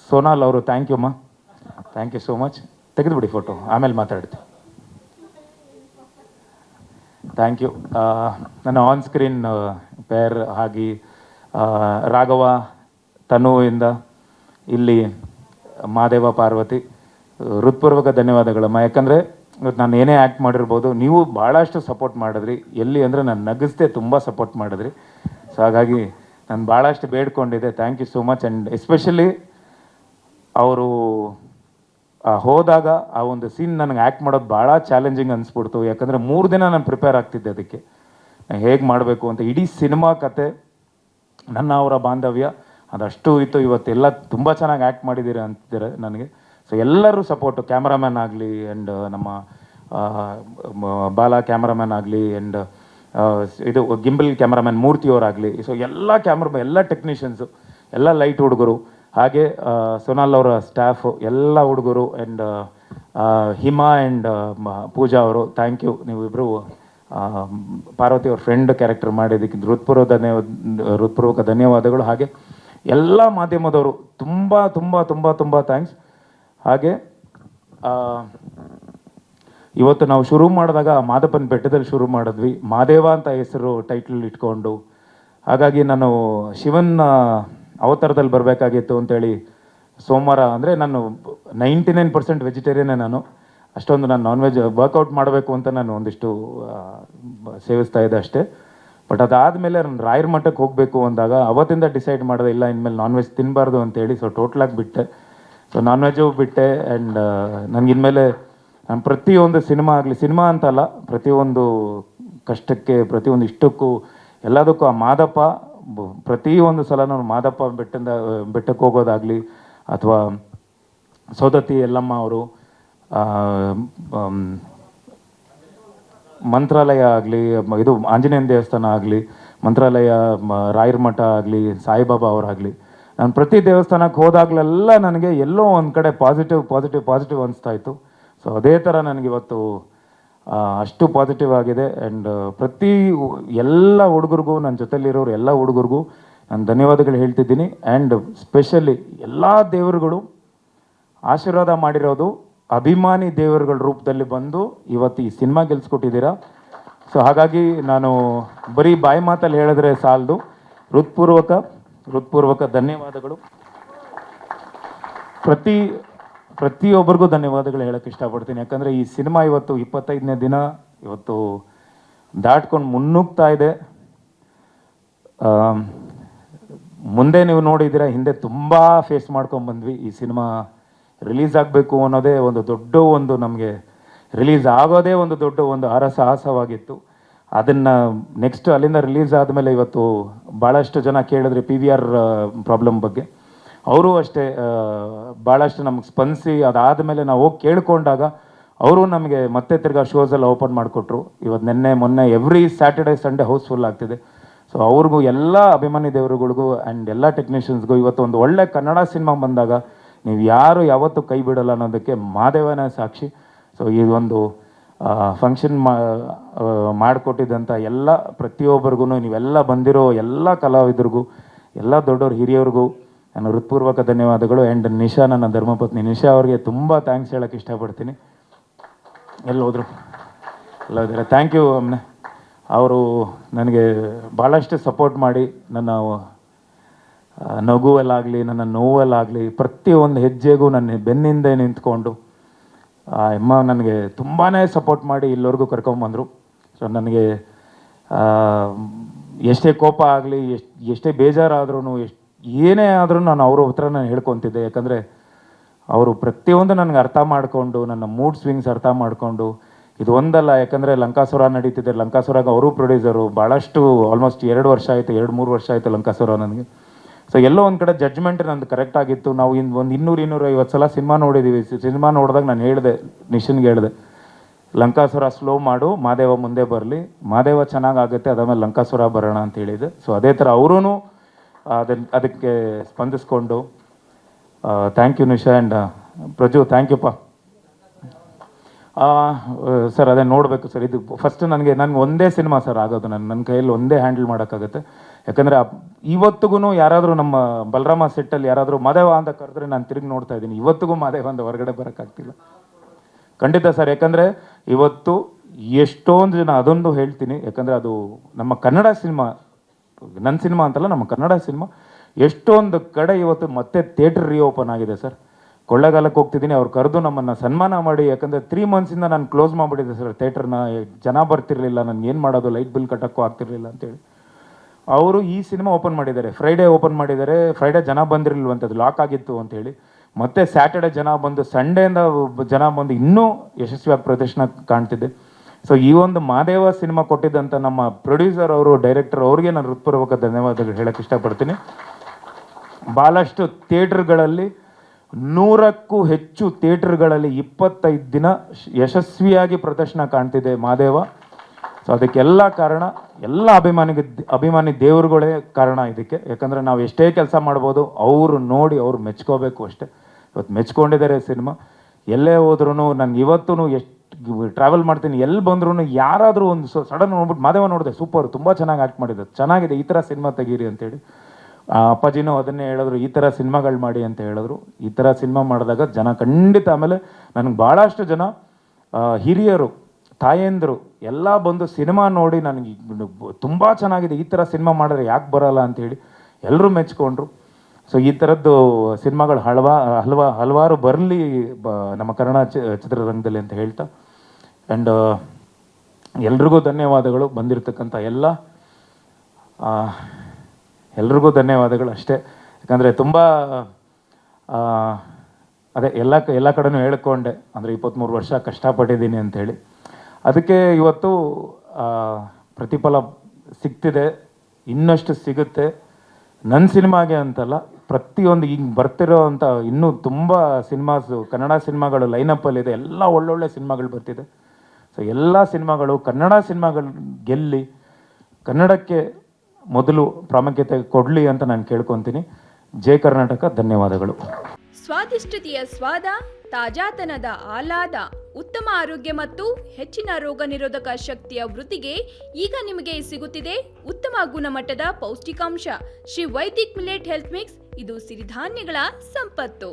ಸೋನಾಲ್ ಅವರು thank you ಅಮ್ಮ, thank you so much. ತೆಗೆದುಬಿಡಿ ಫೋಟೋ, ಆಮೇಲೆ ಮಾತಾಡ್ತೀನಿ. Thank you. ನನ್ನ ಆನ್ ಸ್ಕ್ರೀನ್ ಪೇರ್ ಆಗಿ ರಾಘವ ತನುವಿಂದ ಇಲ್ಲಿ ಮಹಾದೇವ ಪಾರ್ವತಿ ಹೃತ್ಪೂರ್ವಕ ಧನ್ಯವಾದಗಳಮ್ಮ. ಯಾಕಂದರೆ ಇವತ್ತು ನಾನು ಏನೇ ಆ್ಯಕ್ಟ್ ಮಾಡಿರ್ಬೋದು, ನೀವು ಭಾಳಷ್ಟು ಸಪೋರ್ಟ್ ಮಾಡಿದ್ರಿ. ಎಲ್ಲಿ ಅಂದರೆ ನಾನು ನಗಿಸ್ದೆ ತುಂಬ ಸಪೋರ್ಟ್ ಮಾಡಿದ್ರಿ. ಸೊ ಹಾಗಾಗಿ ನಾನು ಭಾಳಷ್ಟು ಬೇಡ್ಕೊಂಡಿದ್ದೆ. Thank you so much. And especially ಅವರು ಹೋದಾಗ ಆ ಒಂದು ಸೀನ್ ನನಗೆ ಆ್ಯಕ್ಟ್ ಮಾಡೋದು ಭಾಳ ಚಾಲೆಂಜಿಂಗ್ ಅನಿಸ್ಬಿಡ್ತು. ಯಾಕಂದರೆ 3 ದಿನ ನಾನು ಪ್ರಿಪೇರ್ ಆಗ್ತಿದ್ದೆ ಅದಕ್ಕೆ, ಹೇಗೆ ಮಾಡಬೇಕು ಅಂತ. ಇಡೀ ಸಿನಿಮಾ ಕತೆ, ನನ್ನ ಅವರ ಬಾಂಧವ್ಯ ಅದಷ್ಟು ಇತ್ತು. ಇವತ್ತೆಲ್ಲ ತುಂಬ ಚೆನ್ನಾಗಿ ಆ್ಯಕ್ಟ್ ಮಾಡಿದ್ದೀರಾ ಅಂತಿದ್ದಾರೆ ನನಗೆ. ಸೊ ಎಲ್ಲರೂ ಸಪೋರ್ಟು, ಕ್ಯಾಮ್ರಾಮ್ಯಾನ್ ಆಗಲಿ ಆ್ಯಂಡ್ ನಮ್ಮ ಬಾಲ ಕ್ಯಾಮ್ರಾಮ್ಯಾನ್ ಆಗಲಿ ಆ್ಯಂಡ್ ಇದು ಗಿಂಬಲ್ ಕ್ಯಾಮ್ರಾಮ್ಯಾನ್ ಮೂರ್ತಿಯವರಾಗಲಿ. ಸೊ ಎಲ್ಲ ಟೆಕ್ನಿಷಿಯನ್ಸು, ಎಲ್ಲ ಲೈಟ್ ಹುಡುಗರು, ಹಾಗೆ ಸೋನಾಲ್ ಅವರ ಸ್ಟಾಫು, ಎಲ್ಲ ಹುಡುಗರು ಆ್ಯಂಡ್ ಹಿಮಾ ಆ್ಯಂಡ್ ಪೂಜಾ ಅವರು ಥ್ಯಾಂಕ್ ಯು. ನೀವಿಬ್ಬರು ಪಾರ್ವತಿ ಅವ್ರ ಫ್ರೆಂಡ್ ಕ್ಯಾರೆಕ್ಟರ್ ಮಾಡಿದ್ದಕ್ಕೆ ಹೃತ್ಪೂರ್ವಕ ಧನ್ಯವಾದಗಳು. ಹಾಗೆ ಎಲ್ಲ ಮಾಧ್ಯಮದವರು ತುಂಬ ತುಂಬ ತುಂಬ ತುಂಬ ಥ್ಯಾಂಕ್ಸ್. ಹಾಗೆ ಇವತ್ತು ನಾವು ಶುರು ಮಾಡಿದಾಗ ಮಾದಪ್ಪನ ಬೆಟ್ಟದಲ್ಲಿ ಶುರು ಮಾಡಿದ್ವಿ, ಮಾದೇವ ಅಂತ ಹೆಸರು ಟೈಟ್ಲ್ ಇಟ್ಕೊಂಡು. ಹಾಗಾಗಿ ನಾನು ಶಿವನ ಅವತಾರದಲ್ಲಿ ಬರಬೇಕಾಗಿತ್ತು ಅಂತೇಳಿ ಸೋಮವಾರ, ಅಂದರೆ ನಾನು 99% ವೆಜಿಟೇರಿಯನ್ನೇ. ನಾನು ಅಷ್ಟೊಂದು ನಾನು ನಾನ್ ವೆಜ್ ವರ್ಕೌಟ್ ಮಾಡಬೇಕು ಅಂತ ನಾನು ಒಂದಿಷ್ಟು ಸೇವಿಸ್ತಾ ಇದ್ದೆ ಅಷ್ಟೇ. ಬಟ್ ಅದಾದಮೇಲೆ ನಾನು ರಾಯರ ಮಠಕ್ಕೆ ಹೋಗಬೇಕು ಅಂದಾಗ ಅವತ್ತಿಂದ ಡಿಸೈಡ್ ಮಾಡಿದೆ, ಇಲ್ಲ ಇನ್ಮೇಲೆ ನಾನ್ ವೆಜ್ ತಿನ್ನಬಾರ್ದು ಅಂತೇಳಿ. ಸೊ ಟೋಟ್ಲಾಗಿ ಬಿಟ್ಟೆ. ಸೊ ನಾನ್ ವೆಜ್ಜು ಬಿಟ್ಟೆ. ಆ್ಯಂಡ್ ನನಗಿನ್ಮೇಲೆ ನಾನು ಪ್ರತಿಯೊಂದು ಸಿನಿಮಾ ಅಂತಲ್ಲ, ಪ್ರತಿಯೊಂದು ಕಷ್ಟಕ್ಕೆ, ಪ್ರತಿಯೊಂದು ಇಷ್ಟಕ್ಕೂ, ಎಲ್ಲದಕ್ಕೂ ಆ ಮಾದಪ್ಪ, ಪ್ರತಿಯೊಂದು ಸಲ ನಾನು ಮಾದಪ್ಪ ಬೆಟ್ಟಕ್ಕೆ ಹೋಗೋದಾಗಲಿ, ಅಥವಾ ಸೌದತ್ತಿ ಎಲ್ಲಮ್ಮ ಅವರು ಮಂತ್ರಾಲಯ ಆಗಲಿ, ಇದು ಆಂಜನೇಯನ ದೇವಸ್ಥಾನ ಆಗಲಿ, ಮಂತ್ರಾಲಯ, ರಾಯರ ಮಠ ಆಗಲಿ, ಸಾಯಿಬಾಬಾ ಅವರಾಗಲಿ, ನಾನು ಪ್ರತಿ ದೇವಸ್ಥಾನಕ್ಕೆ ಹೋದಾಗಲೆಲ್ಲ ನನಗೆ ಎಲ್ಲೋ ಒಂದು ಕಡೆ ಪಾಸಿಟಿವ್ ಅನಿಸ್ತಾ ಇತ್ತು. ಸೊ ಅದೇ ಥರ ನನಗಿವತ್ತು ಅಷ್ಟು ಪಾಸಿಟಿವ್ ಆಗಿದೆ. ಆ್ಯಂಡ್ ಎಲ್ಲ ಹುಡುಗರಿಗೂ, ನನ್ನ ಜೊತೆಲಿರೋರು ಎಲ್ಲ ಹುಡುಗರಿಗೂ ನಾನು ಧನ್ಯವಾದಗಳು ಹೇಳ್ತಿದ್ದೀನಿ. ಆ್ಯಂಡ್ ಸ್ಪೆಷಲಿ ಎಲ್ಲ ದೇವರುಗಳು ಆಶೀರ್ವಾದ ಮಾಡಿರೋದು ಅಭಿಮಾನಿ ದೇವರುಗಳ ರೂಪದಲ್ಲಿ ಬಂದು ಇವತ್ತು ಈ ಸಿನಿಮಾ ಗೆಲ್ಸ್ಕೊಟ್ಟಿದ್ದೀರಾ. ಸೊ ಹಾಗಾಗಿ ನಾನು ಬರೀ ಬಾಯಿ ಮಾತಲ್ಲಿ ಹೇಳಿದ್ರೆ ಸಾಲದು, ಹೃತ್ಪೂರ್ವಕ ಧನ್ಯವಾದಗಳು. ಪ್ರತಿಯೊಬ್ಬರಿಗೂ ಧನ್ಯವಾದಗಳು ಹೇಳೋಕ್ಕೆ ಇಷ್ಟಪಡ್ತೀನಿ. ಯಾಕಂದರೆ ಈ ಸಿನಿಮಾ ಇವತ್ತು 25ನೇ ದಿನ ಇವತ್ತು ದಾಟ್ಕೊಂಡು ಮುನ್ನುಗ್ತಾ ಇದೆ. ಮುಂದೆ ನೀವು ನೋಡಿದ್ದೀರಾ, ಹಿಂದೆ ತುಂಬ ಫೇಸ್ ಮಾಡ್ಕೊಂಡ್ಬಂದ್ವಿ. ಈ ಸಿನಿಮಾ ರಿಲೀಸ್ ಆಗಬೇಕು ಅನ್ನೋದೇ ಒಂದು ನಮಗೆ ರಿಲೀಸ್ ಆಗೋದೇ ಒಂದು ದೊಡ್ಡ ಹರಸಾಹಸವಾಗಿತ್ತು. ಅದನ್ನು ನೆಕ್ಸ್ಟ್ ಅಲ್ಲಿಂದ ರಿಲೀಸ್ ಆದಮೇಲೆ ಇವತ್ತು ಭಾಳಷ್ಟು ಜನ ಕೇಳಿದ್ರೆ PVR ಪ್ರಾಬ್ಲಮ್ ಬಗ್ಗೆ, ಅವರು ಅಷ್ಟೇ ಭಾಳಷ್ಟು ನಮಗೆ ಸ್ಪಂದಿಸಿ, ಅದಾದಮೇಲೆ ನಾವು ಹೋಗಿ ಕೇಳ್ಕೊಂಡಾಗ ಅವರು ನಮಗೆ ಮತ್ತೆ ತಿರ್ಗಾ ಶೋಸೆಲ್ಲ ಓಪನ್ ಮಾಡಿಕೊಟ್ರು. ಇವತ್ತು ನಿನ್ನೆ ಮೊನ್ನೆ ಎವ್ರಿ ಸ್ಯಾಟರ್ಡೆ ಸಂಡೇ ಹೌಸ್ಫುಲ್ ಆಗ್ತಿದೆ. ಸೊ ಅವ್ರಿಗೂ, ಎಲ್ಲ ಅಭಿಮಾನಿ ದೇವರುಗಳಿಗೂ ಆ್ಯಂಡ್ ಎಲ್ಲ ಟೆಕ್ನಿಷಿಯನ್ಸ್ಗೂ ಇವತ್ತು ಒಂದು ಒಳ್ಳೆ ಕನ್ನಡ ಸಿನಿಮಾ ಬಂದಾಗ ನೀವು ಯಾರು ಯಾವತ್ತೂ ಕೈ ಬಿಡಲ್ಲ ಅನ್ನೋದಕ್ಕೆ ಮಹಾದೇವನೇ ಸಾಕ್ಷಿ. ಸೊ ಈ ಒಂದು ಫಂಕ್ಷನ್ ಮಾಡಿಕೊಟ್ಟಿದ್ದಂಥ ಎಲ್ಲ ಪ್ರತಿಯೊಬ್ಬರಿಗೂ, ನೀವೆಲ್ಲ ಬಂದಿರೋ ಎಲ್ಲ ಕಲಾವಿದರಿಗೂ, ಎಲ್ಲ ದೊಡ್ಡವ್ರು ಹಿರಿಯವ್ರಿಗೂ ನಾನು ಹೃತ್ಪೂರ್ವಕ ಧನ್ಯವಾದಗಳು. ಆ್ಯಂಡ್ ನಿಶಾ, ನನ್ನ ಧರ್ಮಪತ್ನಿ ನಿಶಾ ಅವ್ರಿಗೆ ತುಂಬ ಥ್ಯಾಂಕ್ಸ್ ಹೇಳೋಕ್ಕೆ ಇಷ್ಟಪಡ್ತೀನಿ. ಎಲ್ಲ ಹೋದರೆ ಥ್ಯಾಂಕ್ ಯು ಅಮ್ಮನೆ. ಅವರು ನನಗೆ ಭಾಳಷ್ಟು ಸಪೋರ್ಟ್ ಮಾಡಿ, ನನ್ನ ನಗುವಲ್ಲಾಗಲಿ, ನನ್ನ ನೋವಲ್ಲಾಗಲಿ, ಪ್ರತಿಯೊಂದು ಹೆಜ್ಜೆಗೂ ನನ್ನ ಬೆನ್ನಿಂದೆ ನಿಂತ್ಕೊಂಡು ಅಮ್ಮ ನನಗೆ ತುಂಬಾ ಸಪೋರ್ಟ್ ಮಾಡಿ ಇಲ್ಲಿವರೆಗೂ ಕರ್ಕೊಂಬಂದರು. ಸೊ ನನಗೆ ಎಷ್ಟೇ ಕೋಪ ಆಗಲಿ, ಎಷ್ಟೇ ಬೇಜಾರಾದ್ರೂ, ಏನೇ ಆದರೂ ನಾನು ಅವ್ರ ಹತ್ರ ನಾನು ಹೇಳ್ಕೊತಿದ್ದೆ. ಯಾಕಂದರೆ ಅವರು ಪ್ರತಿಯೊಂದು ನನಗೆ ಅರ್ಥ ಮಾಡಿಕೊಂಡು, ನನ್ನ ಮೂಡ್ ಸ್ವಿಂಗ್ಸ್ ಅರ್ಥ ಮಾಡಿಕೊಂಡು, ಇದು ಒಂದಲ್ಲ, ಯಾಕಂದರೆ ಲಂಕಾಸುರ ನಡೀತಿದೆ, ಲಂಕಾಸುರಾಗ ಅವರು ಪ್ರೊಡ್ಯೂಸರು. ಭಾಳಷ್ಟು ಆಲ್ಮೋಸ್ಟ್ 2-3 ವರ್ಷ ಆಯಿತು ಲಂಕಾಸುರ ನನಗೆ. ಸೊ ಎಲ್ಲೋ ಒಂದು ಕಡೆ ಜಡ್ಜ್ಮೆಂಟ್ ನಂದು ಕರೆಕ್ಟ್ ಆಗಿತ್ತು. ನಾವು ಒಂದು 200-250 ಸಲ ಸಿನಿಮಾ ನೋಡಿದ್ದೀವಿ. ಸಿನಿಮಾ ನೋಡಿದಾಗ ನಾನು ಹೇಳಿದೆ, ನಿಶನ್ಗೆ ಹೇಳಿದೆ, ಲಂಕಾಸುರ ಸ್ಲೋ ಮಾಡು, ಮಹಾದೇವ ಮುಂದೆ ಬರಲಿ, ಮಹಾದೇವ ಚೆನ್ನಾಗಾಗುತ್ತೆ, ಅದಾದಮೇಲೆ ಲಂಕಾಸುರ ಬರೋಣ ಅಂತ ಹೇಳಿದೆ. ಸೊ ಅದೇ ಥರ ಅವರೂ ಅದಕ್ಕೆ ಸ್ಪಂದಿಸ್ಕೊಂಡು thank you Nisha. And Praju, thank ಯುಪ್ಪ ಸರ್. ಅದೇ ನೋಡಬೇಕು ಸರ್, ಇದು ಫಸ್ಟ್ ನನಗೆ ಒಂದೇ ಸಿನಿಮಾ ಸರ್ ಆಗೋದು. ನನ್ನ ಕೈಯಲ್ಲಿ ಒಂದೇ ಹ್ಯಾಂಡಲ್ ಮಾಡೋಕ್ಕಾಗುತ್ತೆ. ಯಾಕಂದರೆ ಇವತ್ತಿಗೂ ಯಾರಾದರೂ ನಮ್ಮ ಬಲರಾಮ ಸೆಟ್ಟಲ್ಲಿ ಯಾರಾದರೂ ಮಾದೇವ ಅಂತ ಕರೆದ್ರೆ ನಾನು ತಿರುಗಿ ನೋಡ್ತಾ ಇದ್ದೀನಿ, ಇವತ್ತಿಗೂ ಮಾದೇವ ಅಂತ ಹೊರಗಡೆ ಬರೋಕ್ಕಾಗ್ತಿಲ್ಲ. ಖಂಡಿತ ಸರ್, ಯಾಕಂದರೆ ಇವತ್ತು ಎಷ್ಟೊಂದು ಜನ, ಅದೊಂದು ಹೇಳ್ತೀನಿ, ಯಾಕಂದರೆ ಅದು ನಮ್ಮ ಕನ್ನಡ ಸಿನಿಮಾ, ನನ್ನ ಸಿನಿಮಾ ಅಂತಲ್ಲ, ನಮ್ಮ ಕನ್ನಡ ಸಿನಿಮಾ ಎಷ್ಟೊಂದು ಕಡೆ ಇವತ್ತು ಮತ್ತೆ ಥಿಯೇಟ್ರ್ ರೀಓಪನ್ ಆಗಿದೆ ಸರ್. ಕೊಳ್ಳೇಗಾಲಕ್ಕೆ ಹೋಗ್ತಿದ್ದೀನಿ, ಅವ್ರು ಕರೆದು ನಮ್ಮನ್ನು ಸನ್ಮಾನ ಮಾಡಿ, ಯಾಕಂದರೆ 3 ಮಂತ್ಸಿಂದ ನಾನು ಕ್ಲೋಸ್ ಮಾಡಿಬಿಟ್ಟಿದ್ದೆ ಸರ್ ಥಿಯೇಟ್ರನ್ನ, ಜನ ಬರ್ತಿರ್ಲಿಲ್ಲ, ನನಗೆ ಏನು ಮಾಡೋದು, ಲೈಟ್ ಬಿಲ್ ಕಟ್ಟೋಕ್ಕೂ ಆಗ್ತಿರ್ಲಿಲ್ಲ ಅಂತೇಳಿ. ಅವರು ಈ ಸಿನಿಮಾ ಓಪನ್ ಮಾಡಿದ್ದಾರೆ, ಫ್ರೈಡೇ ಓಪನ್ ಮಾಡಿದ್ದಾರೆ. ಫ್ರೈಡೇ ಜನ ಬಂದಿರಲಿಲ್ವಂಥದ್ದು, ಲಾಕ್ ಆಗಿತ್ತು ಅಂತೇಳಿ. ಮತ್ತು ಸ್ಯಾಟರ್ಡೆ ಜನ ಬಂದು, ಸಂಡೇಯಿಂದ ಜನ ಬಂದು ಇನ್ನೂ ಯಶಸ್ವಿಯಾಗಿ ಪ್ರದರ್ಶನ ಕಾಣ್ತಿದ್ದೆ. ಸೊ ಈ ಒಂದು ಮಾದೇವ ಸಿನಿಮಾ ಕೊಟ್ಟಿದ್ದಂಥ ನಮ್ಮ ಪ್ರೊಡ್ಯೂಸರ್ ಅವರು, ಡೈರೆಕ್ಟರ್ ಅವ್ರಿಗೆ ನಾನು ಹೃತ್ಪೂರ್ವಕ ಧನ್ಯವಾದಗಳು ಹೇಳೋಕ್ಕೆ ಇಷ್ಟಪಡ್ತೀನಿ. ಭಾಳಷ್ಟು ಥಿಯೇಟ್ರ್ಗಳಲ್ಲಿ 100ಕ್ಕೂ ಹೆಚ್ಚು ಥಿಯೇಟ್ರ್ಗಳಲ್ಲಿ 25 ದಿನ ಯಶಸ್ವಿಯಾಗಿ ಪ್ರದರ್ಶನ ಕಾಣ್ತಿದೆ ಮಾದೇವ. ಸೊ ಅದಕ್ಕೆಲ್ಲ ಕಾರಣ ಎಲ್ಲ ಅಭಿಮಾನಿ ದೇವರುಗಳೇ ಕಾರಣ ಇದಕ್ಕೆ. ಯಾಕಂದರೆ ನಾವು ಎಷ್ಟೇ ಕೆಲಸ ಮಾಡ್ಬೋದು, ಅವರು ನೋಡಿ ಅವ್ರು ಮೆಚ್ಕೋಬೇಕು ಅಷ್ಟೇ. ಇವತ್ತು ಮೆಚ್ಕೊಂಡಿದ್ದಾರೆ ಸಿನಿಮಾ. ಎಲ್ಲೇ ಹೋದ್ರೂ, ನಾನು ಇವತ್ತೂ ಎಷ್ಟು ಟ್ರಾವೆಲ್ ಮಾಡ್ತೀನಿ, ಎಲ್ಲಿ ಬಂದ್ರೂ ಯಾರಾದರೂ ಒಂದು ಸಡನ್ ನೋಡ್ಬಿಟ್ಟು ಮಾದೇವ ನೋಡಿದೆ, ಸೂಪರ್, ತುಂಬ ಚೆನ್ನಾಗಿ ಆ್ಯಕ್ಟ್ ಮಾಡಿದ್ದು, ಚೆನ್ನಾಗಿದೆ, ಈ ಥರ ಸಿನಿಮಾ ತೆಗೀರಿ ಅಂತೇಳಿ. ಅಪ್ಪಾಜಿನೂ ಅದನ್ನೇ ಹೇಳಿದ್ರು, ಈ ಥರ ಸಿನಿಮಾಗಳು ಮಾಡಿ ಅಂತ ಹೇಳಿದ್ರು. ಈ ಥರ ಸಿನಿಮಾ ಮಾಡಿದಾಗ ಜನ ಖಂಡಿತ, ಆಮೇಲೆ ನನಗೆ ಭಾಳಷ್ಟು ಜನ ಹಿರಿಯರು, ತಾಯಂದರು ಎಲ್ಲ ಬಂದು ಸಿನಿಮಾ ನೋಡಿ ನನಗೆ ತುಂಬ ಚೆನ್ನಾಗಿದೆ, ಈ ಥರ ಸಿನಿಮಾ ಮಾಡಿದ್ರೆ ಯಾಕೆ ಬರೋಲ್ಲ ಅಂಥೇಳಿ ಎಲ್ಲರೂ ಮೆಚ್ಕೊಂಡ್ರು. ಸೊ ಈ ಥರದ್ದು ಸಿನಿಮಾಗಳು ಹಲವಾರು ಬರಲಿ ನಮ್ಮ ಕನ್ನಡ ಚಿತ್ರರಂಗದಲ್ಲಿ ಅಂತ ಹೇಳ್ತಾ, ಆ್ಯಂಡ್ ಎಲ್ರಿಗೂ ಧನ್ಯವಾದಗಳು, ಬಂದಿರತಕ್ಕಂಥ ಎಲ್ರಿಗೂ ಧನ್ಯವಾದಗಳು ಅಷ್ಟೇ. ಯಾಕಂದರೆ ತುಂಬ ಅದೇ ಎಲ್ಲ ಕಡೆನೂ ಹೇಳ್ಕೊಂಡೆ, ಅಂದರೆ 23 ವರ್ಷ ಕಷ್ಟಪಟ್ಟಿದ್ದೀನಿ ಅಂಥೇಳಿ. ಅದಕ್ಕೆ ಇವತ್ತು ಪ್ರತಿಫಲ ಸಿಗ್ತಿದೆ, ಇನ್ನಷ್ಟು ಸಿಗುತ್ತೆ. ನನ್ನ ಸಿನಿಮಾಗೆ ಅಂತಲ್ಲ, ಪ್ರತಿಯೊಂದು ಈಗ ಬರ್ತಿರೋ ಅಂಥ ಇನ್ನೂ ತುಂಬ ಕನ್ನಡ ಸಿನಿಮಾಗಳು ಲೈನಪ್ಪಲ್ಲಿದೆ, ಎಲ್ಲ ಒಳ್ಳೊಳ್ಳೆ ಸಿನಿಮಾಗಳು ಬರ್ತಿದೆ. ಸೊ ಎಲ್ಲ ಸಿನಿಮಾಗಳು, ಕನ್ನಡ ಸಿನಿಮಾಗಳು ಗೆಲ್ಲಿ, ಕನ್ನಡಕ್ಕೆ ಮೊದಲು ಪ್ರಾಮುಖ್ಯತೆ ಕೊಡಲಿ ಅಂತ ನಾನು ಕೇಳ್ಕೊತೀನಿ. ಜೈ ಕರ್ನಾಟಕ, ಧನ್ಯವಾದಗಳು. ಸ್ವಾದಿಷ್ಟತೆಯ ಸ್ವಾದ, ತಾಜಾತನದ ಆಹ್ಲಾದ, ಉತ್ತಮ ಆರೋಗ್ಯ ಮತ್ತು ಹೆಚ್ಚಿನ ರೋಗ ನಿರೋಧಕ ಶಕ್ತಿಯ ವೃದ್ಧಿಗೆ ಈಗ ನಿಮಗೆ ಸಿಗುತ್ತಿದೆ ಉತ್ತಮ ಗುಣಮಟ್ಟದ ಪೌಷ್ಟಿಕಾಂಶ Shri Vaidik millet health mix. ಇದು ಸಿರಿಧಾನ್ಯಗಳ ಸಂಪತ್ತು.